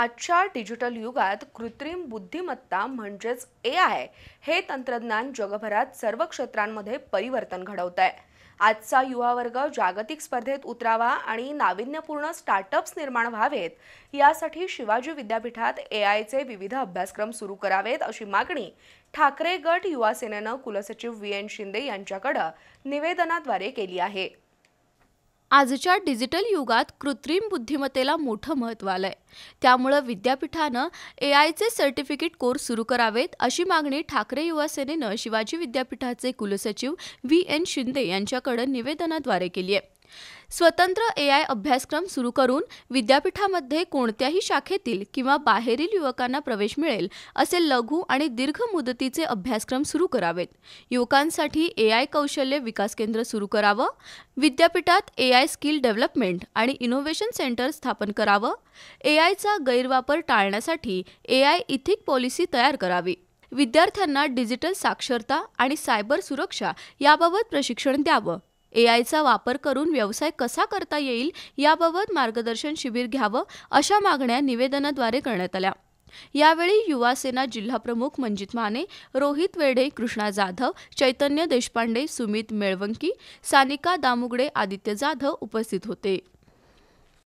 आजच्या डिजिटल युगात कृत्रिम बुद्धिमत्ता म्हणजेच AI हे तंत्रज्ञान जगभरात सर्व क्षेत्रांमध्ये परिवर्तन घडवत आहे। आजचा युवा वर्ग जागतिक स्पर्धेत उतरावा आणि नाविन्यपूर्ण स्टार्टअप्स निर्माण व्हावेत यासाठी शिवाजी विद्यापीठात AIचे विविध अभ्यासक्रम सुरू करावेत अशी मागणी ठाकरे गट युवा सेनेनं कुलसचिव VN शिंदे यांच्याकडे निवेदनाद्वारे केली आहे। आजच्या डिजिटल युगात कृत्रिम बुद्धिमत्तेला मोठं महत्त्व आलंय। त्यामुळे विद्यापीठानं AIचे सर्टिफिकेट कोर्स सुरू करावेत अशी मागणी ठाकरे युवा सेनेनं शिवाजी विद्यापीठाचे कुलसचिव VN शिंदे यांच्याकडे निवेदनाद्वारे केली आहे। स्वतंत्र AI अभ्यासक्रम सुरू करून विद्यापीठामध्ये कोणत्याही शाखेतील किंवा बाहेरील युवकांना प्रवेश मिळेल असे लघु आणि दीर्घ मुदतीचे अभ्यासक्रम सुरू करावेत। युवकांसाठी AI कौशल्य विकास केंद्र सुरू करावं, विद्यापीठात AI स्किल डेव्हलपमेंट आणि इनोव्हेशन सेंटर स्थापन करावं, AIचा गैरवापर टाळण्यासाठी AI इथिक पॉलिसी तयार करावी, विद्यार्थ्यांना डिजिटल साक्षरता आणि सायबर सुरक्षा याबाबत प्रशिक्षण द्यावं, AIचा वापर करून व्यवसाय कसा करता येईल याबाबत मार्गदर्शन शिबिर घ्यावं अशा मागण्या निवेदनाद्वारे करण्यात आल्या। यावेळी युवा सेना जिल्हा प्रमुख मंजित माने, रोहित वेडे, कृष्णा जाधव, चैतन्य देशपांडे, सुमित मेळवंकी, सानिका दामुगडे, आदित्य जाधव उपस्थित होते।